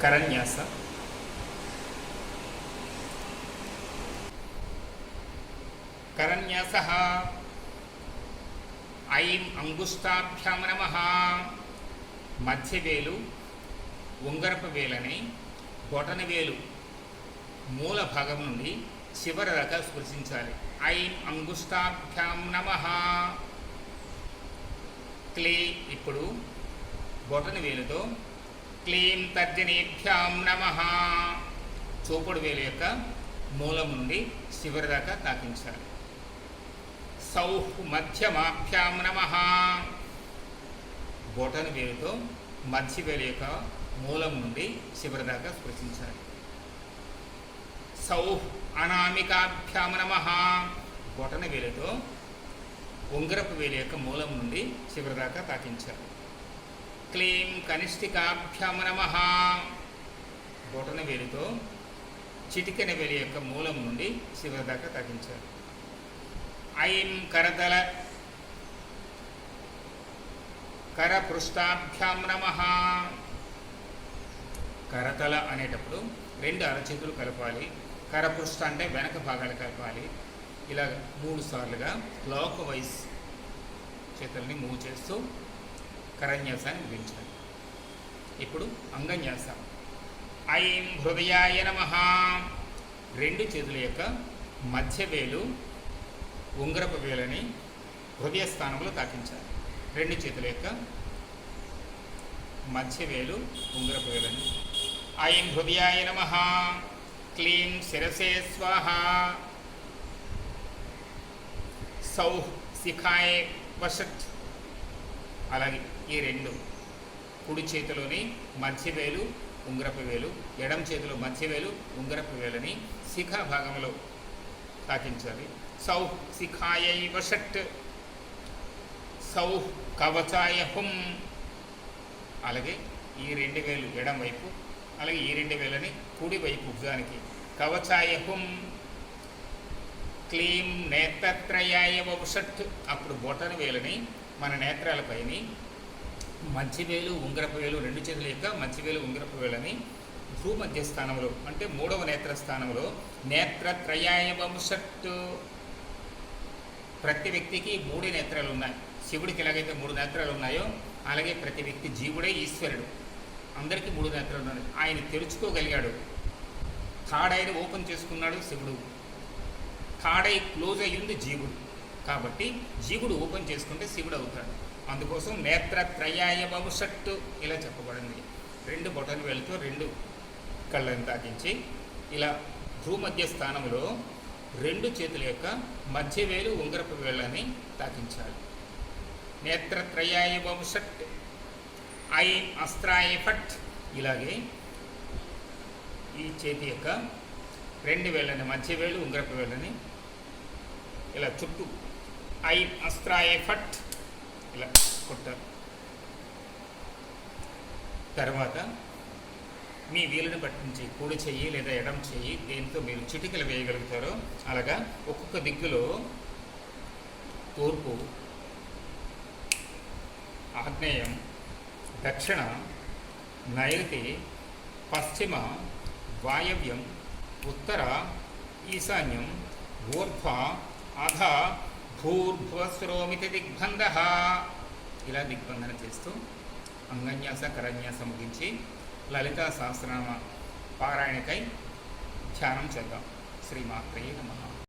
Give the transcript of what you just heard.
కరన్యాస. కరన్యాసః ఐం అంగుష్టాభ్యాం నమః. మధ్యవేలు ఉంగరపు వేలని బొటన వేలు మూల భాగం నుండి చివరి దాకా స్పృశించాలి. ఐం అంగుష్టాభ్యాం నమః. క్లీ ఇప్పుడు బొటన వేలుతో క్లీం తర్జనేభ్యాం నమః. చూపుడు వేలు యొక్క మూలం నుండి చివరి దాకా తాకించాలి. సౌః మధ్యమాభ్యాం నమః. బొటన వేలుతో మధ్య వేలు యొక్క మూలం నుండి చివరి దాకా స్పృశించాలి. సౌః అనామికాభ్యాం నమః. బొటన వేలుతో ఉంగరపు వేలు యొక్క మూలం నుండి చివరి దాకా తాకించాలి. క్లీం కనిష్ఠికాభ్యాం నమః. బొటన వేలుతో చిటికెన వేలు యొక్క మూలం నుండి చివరి దాకా తాకించాలి. ఐం కరపృష్ఠాభ్యాం నమః. కరతల అనేటప్పుడు రెండు అరచేతులు కలపాలి. కరపృష్ఠ అంటే వెనక భాగాలు కలపాలి. ఇలా 3 సార్లుగా క్లాక్ వైజ్ చేతుల్ని మూవ్ చేస్తూ కరన్యాసాన్ని ముగించాలి. ఇప్పుడు అంగన్యాస. ఐం హృదయాయ నమః. రెండు చేతుల యొక్క మధ్య వేలు ఉంగరపు వేలని హృదయ స్థానంలో తాకించాలి. రెండు చేతుల యొక్క మధ్య వేలు ఉంగరపు వేలని. ఐం హృదయాయ నమః. క్లీం శిరసే స్వాహ. సౌః శిఖాయ వషట్. అలాగే ఈ రెండు కుడి చేతిలోని మధ్య వేలు ఉంగరపు వేలు, ఎడమ చేతిలో మధ్య వేలు ఉంగరపు వేలని శిఖా భాగంలో తాకించాలి. సౌః శిఖాయ వషట్. సౌః కవచాయ హుం. అలాగే ఈ రెండు వేలు ఎడమ వైపు, అలాగే ఈ రెండు వేలని కుడి వైపు భుజానికి కవచాయ హుం. క్లీం నేత్రత్రయాయ వషట్. అప్పుడు బొటన వేలని మన నేత్రాలపైని మధ్యవేలు ఉంగరపు వేలు రెండు చేతుల యొక్క మధ్యవేలు ఉంగరపు వేలని భూమధ్య స్థానంలో అంటే 3వ నేత్ర స్థానంలో నేత్రత్రయాయ వషట్. ప్రతి వ్యక్తికి 3 నేత్రాలు ఉన్నాయి. శివుడికి ఎలాగైతే 3 నేత్రాలు ఉన్నాయో అలాగే ప్రతి వ్యక్తి జీవుడే ఈశ్వరుడు. అందరికీ 3 నేత్రాలు ఉన్నాయి. ఆయన తెరుచుకోగలిగాడు. థర్డ్ ఐని ఓపెన్ చేసుకున్నాడు శివుడు. థర్డ్ ఐ క్లోజ్ అయ్యింది జీవుడు. కాబట్టి జీవుడు ఓపెన్ చేసుకుంటే శివుడు అవుతాడు. అందుకోసం నేత్రత్రయాయ వషట్ ఇలా చెప్పబడింది. 2 బొటన వేలుతో 2 కళ్ళని తాకించి ఇలా భూమధ్య స్థానంలో 2 చేతుల యొక్క మధ్య వేలు ఉంగరపు వేళ్ళని తాకించాలి. నేత్రత్రయాయ వషట్. ఐం అస్త్రాయ ఫట్. ఇలాగే ఈ చేతి యొక్క 2 వేళ్ళని మధ్య వేలు ఉంగరపు వేళ్ళని ఇలా చుట్టూ ఐం అస్త్రాయ ఫట్ ఇలా కొట్టారు. తర్వాత మీ వీలుని పట్టించి కుడి చెయ్యి లేదా ఎడమ చెయ్యి దేంతో మీరు చిటికలు వేయగలుగుతారో అలాగా ఒక్కొక్క దిక్కులో తూర్పు, ఆగ్నేయం, దక్షిణ, నైరుతి, పశ్చిమ, వాయవ్యం, ఉత్తర, ఈశాన్యం, ఊర్ధ్వ, అధ, భూర్భువస్రోమితి దిగ్బంధః ఇలా దిగ్బంధన చేస్తూ అంగన్యాస కరన్యాస ముగించి లలితా సహస్రనామ పారాయణకై ధ్యానం చేద్దాం. శ్రీమాత్రే నమః.